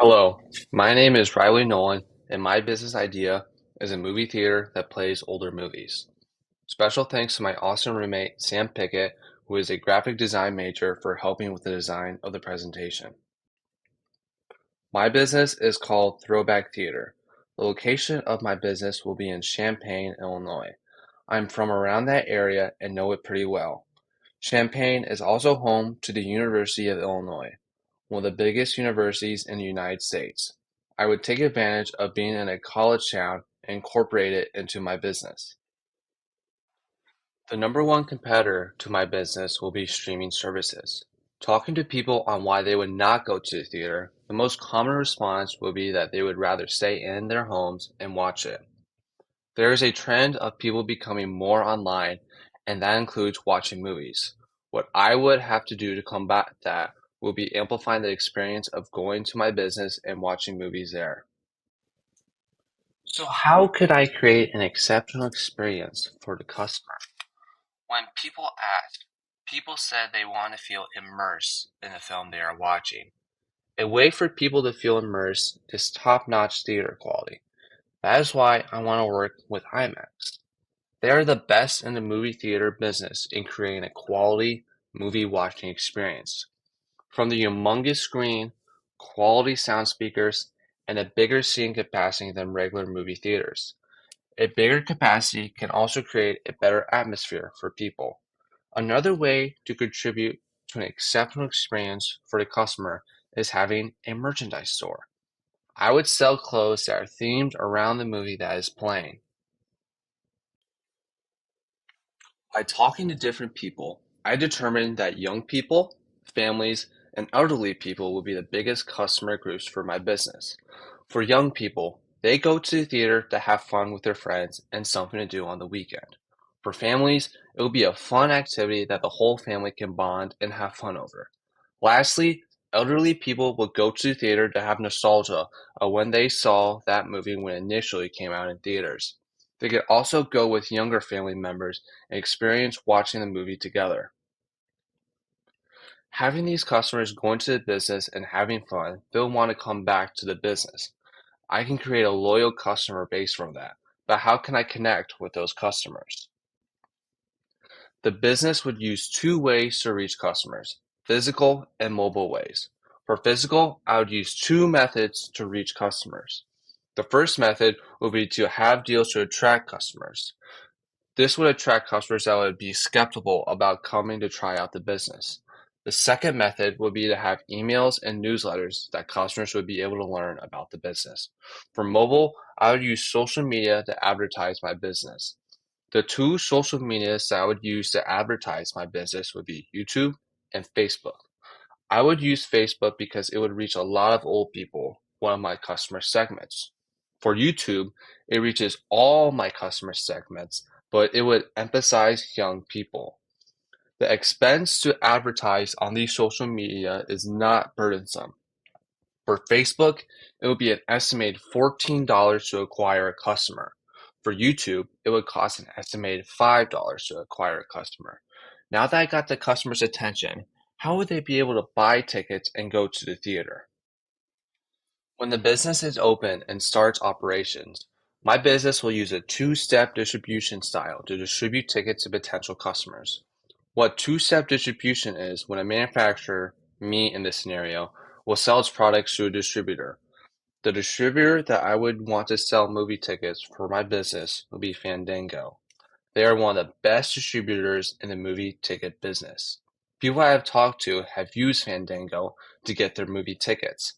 Hello, my name is Riley Nolan, and my business idea is a movie theater that plays older movies. Special thanks to my awesome roommate, Sam Pickett, who is a graphic design major, for helping with the design of the presentation. My business is called Throwback Theater. The location of my business will be in Champaign, Illinois. I'm from around that area and know it pretty well. Champaign is also home to the University of Illinois, one of the biggest universities in the United States. I would take advantage of being in a college town and incorporate it into my business. The number one competitor to my business will be streaming services. Talking to people on why they would not go to the theater, the most common response will be that they would rather stay in their homes and watch it. There is a trend of people becoming more online, and that includes watching movies. What I would have to do to combat that will be amplifying the experience of going to my business and watching movies there. So, how could I create an exceptional experience for the customer? When people ask, people said they want to feel immersed in the film they are watching. A way for people to feel immersed is top-notch theater quality. That is why I want to work with IMAX. They are the best in the movie theater business in creating a quality movie watching experience. From the humongous screen, quality sound speakers, and a bigger seating capacity than regular movie theaters. A bigger capacity can also create a better atmosphere for people. Another way to contribute to an exceptional experience for the customer is having a merchandise store. I would sell clothes that are themed around the movie that is playing. By talking to different people, I determined that young people, families, and elderly people will be the biggest customer groups for my business. For young people, they go to the theater to have fun with their friends and something to do on the weekend. For families, it will be a fun activity that the whole family can bond and have fun over. Lastly, elderly people will go to the theater to have nostalgia of when they saw that movie when it initially came out in theaters. They could also go with younger family members and experience watching the movie together. Having these customers going to the business and having fun, they'll want to come back to the business. I can create a loyal customer base from that. But how can I connect with those customers? The business would use two ways to reach customers: physical and mobile ways. For physical, I would use two methods to reach customers. The first method would be to have deals to attract customers. This would attract customers that would be skeptical about coming to try out the business. The second method would be to have emails and newsletters that customers would be able to learn about the business. For mobile, I would use social media to advertise my business. The two social medias that I would use to advertise my business would be YouTube and Facebook. I would use Facebook because it would reach a lot of old people, one of my customer segments. For YouTube, it reaches all my customer segments, but it would emphasize young people. The expense to advertise on these social media is not burdensome. For Facebook, it would be an estimated $14 to acquire a customer. For YouTube, it would cost an estimated $5 to acquire a customer. Now that I got the customer's attention, how would they be able to buy tickets and go to the theater? When the business is open and starts operations, my business will use a two-step distribution style to distribute tickets to potential customers. What two-step distribution is when a manufacturer, me in this scenario, will sell its products to a distributor. The distributor that I would want to sell movie tickets for my business would be Fandango. They are one of the best distributors in the movie ticket business. People I have talked to have used Fandango to get their movie tickets.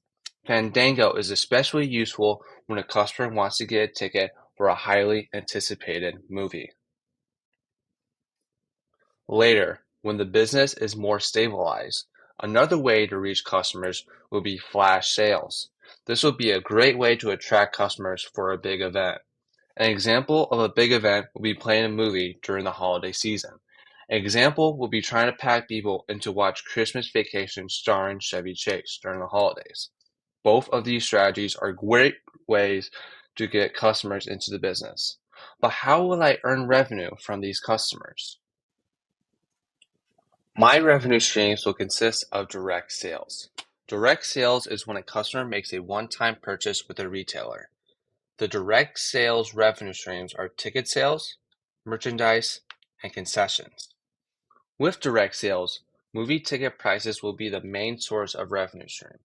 Fandango is especially useful when a customer wants to get a ticket for a highly anticipated movie. Later, when the business is more stabilized, another way to reach customers will be flash sales. This will be a great way to attract customers for a big event. An example of a big event will be playing a movie during the holiday season. An example will be trying to pack people in to watch Christmas Vacation starring Chevy Chase during the holidays. Both of these strategies are great ways to get customers into the business. But how will I earn revenue from these customers? My revenue streams will consist of direct sales. Direct sales is when a customer makes a one-time purchase with a retailer. The direct sales revenue streams are ticket sales, merchandise, and concessions. With direct sales, movie ticket prices will be the main source of revenue stream.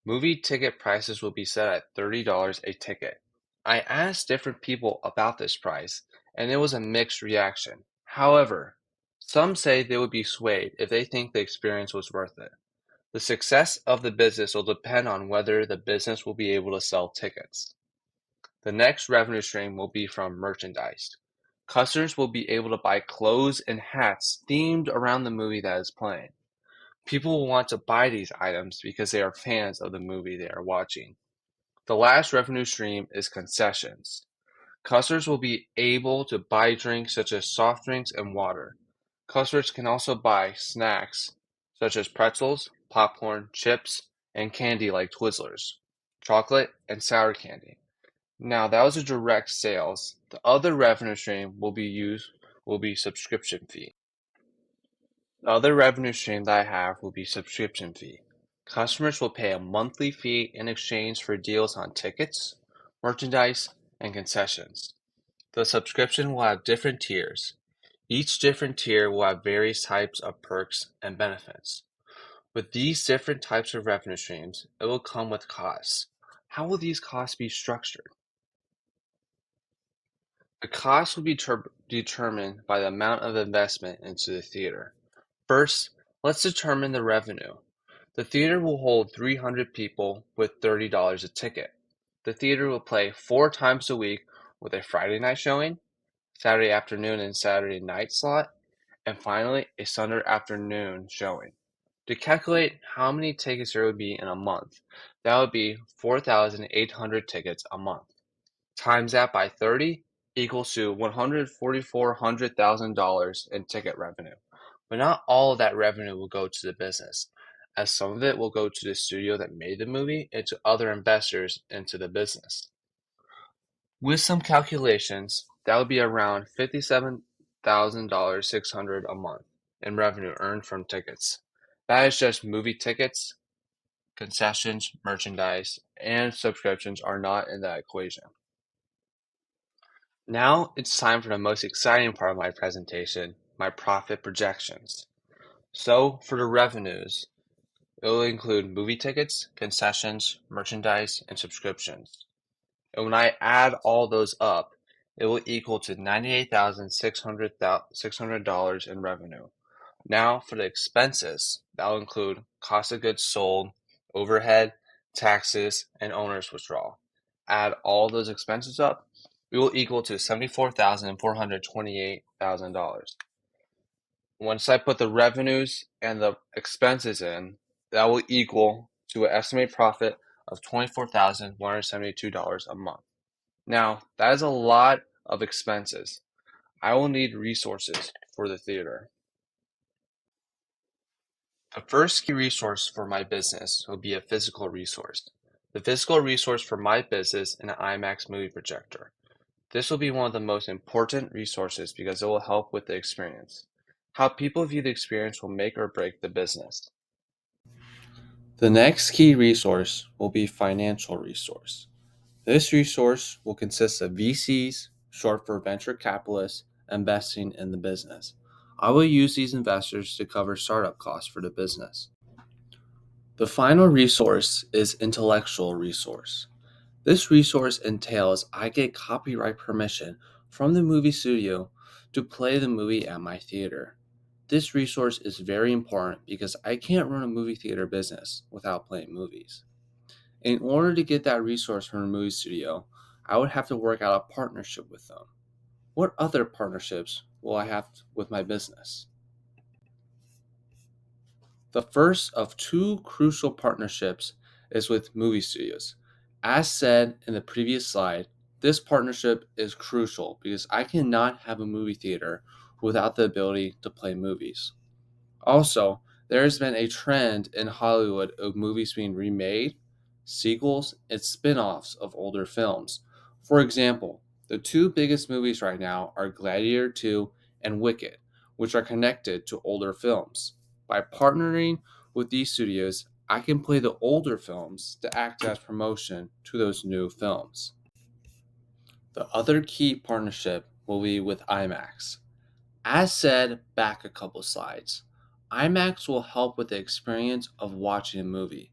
Movie ticket prices will be set at $30 a ticket. I asked different people about this price, and it was a mixed reaction. However, some say they would be swayed if they think the experience was worth it. The success of the business will depend on whether the business will be able to sell tickets. The next revenue stream will be from merchandise. Customers will be able to buy clothes and hats themed around the movie that is playing. People will want to buy these items because they are fans of the movie they are watching. The last revenue stream is concessions. Customers will be able to buy drinks such as soft drinks and water. Customers can also buy snacks such as pretzels, popcorn, chips, and candy like Twizzlers, chocolate, and sour candy. Now that was a direct sales. The other revenue stream will be subscription fee. The other revenue stream that I have will be subscription fee. Customers will pay a monthly fee in exchange for deals on tickets, merchandise, and concessions. The subscription will have different tiers. Each different tier will have various types of perks and benefits. With these different types of revenue streams, it will come with costs. How will these costs be structured? The cost will be determined by the amount of investment into the theater. First, let's determine the revenue. The theater will hold 300 people with $30 a ticket. The theater will play 4 times a week with a Friday night showing, Saturday afternoon and Saturday night slot, and finally a Sunday afternoon showing. To calculate how many tickets there would be in a month, that would be 4,800 tickets a month. Times that by 30 equals to $144,000 in ticket revenue. But not all of that revenue will go to the business, as some of it will go to the studio that made the movie and to other investors into the business. With some calculations, that would be around $57,600 a month in revenue earned from tickets. That is just movie tickets, concessions, merchandise, and subscriptions are not in that equation. Now it's time for the most exciting part of my presentation, my profit projections. So for the revenues, it will include movie tickets, concessions, merchandise, and subscriptions. And when I add all those up, it will equal to $98,600 in revenue. Now for the expenses, that will include cost of goods sold, overhead, taxes, and owner's withdrawal. Add all those expenses up, we will equal to $74,428,000. Once I put the revenues and the expenses in, that will equal to an estimated profit of $24,172 a month. Now, that is a lot of expenses. I will need resources for the theater. The first key resource for my business will be a physical resource. The physical resource for my business is an IMAX movie projector. This will be one of the most important resources because it will help with the experience. How people view the experience will make or break the business. The next key resource will be financial resource. This resource will consist of VCs, short for venture capitalists, investing in the business. I will use these investors to cover startup costs for the business. The final resource is intellectual resource. This resource entails I get copyright permission from the movie studio to play the movie at my theater. This resource is very important because I can't run a movie theater business without playing movies. In order to get that resource from a movie studio, I would have to work out a partnership with them. What other partnerships will I have with my business? The first of two crucial partnerships is with movie studios. As said in the previous slide, this partnership is crucial because I cannot have a movie theater without the ability to play movies. Also, there has been a trend in Hollywood of movies being remade, sequels, and spin offs of older films. For example, the two biggest movies right now are Gladiator 2 and Wicked, which are connected to older films. By partnering with these studios, I can play the older films to act as promotion to those new films. The other key partnership will be with IMAX. As said back a couple slides, IMAX will help with the experience of watching a movie.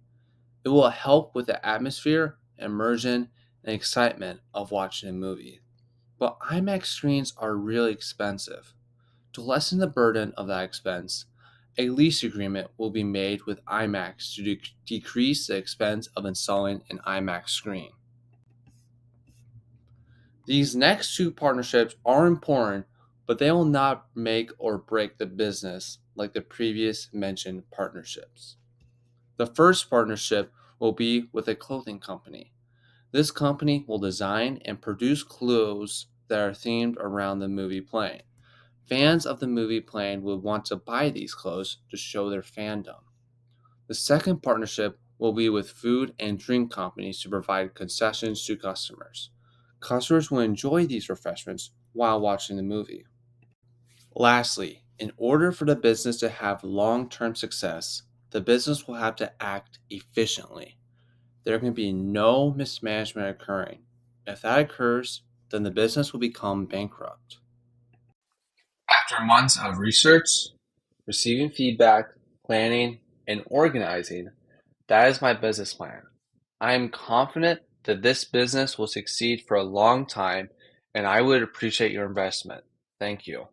It will help with the atmosphere, immersion, and excitement of watching a movie. But IMAX screens are really expensive. To lessen the burden of that expense, a lease agreement will be made with IMAX to decrease the expense of installing an IMAX screen. These next two partnerships are important, but they will not make or break the business like the previous mentioned partnerships. The first partnership will be with a clothing company. This company will design and produce clothes that are themed around the movie playing. Fans of the movie playing will want to buy these clothes to show their fandom. The second partnership will be with food and drink companies to provide concessions to customers. Customers will enjoy these refreshments while watching the movie. Lastly, in order for the business to have long term success, the business will have to act efficiently. There can be no mismanagement occurring. If that occurs, then the business will become bankrupt. After months of research, receiving feedback, planning, and organizing, that is my business plan. I am confident that this business will succeed for a long time, and I would appreciate your investment. Thank you.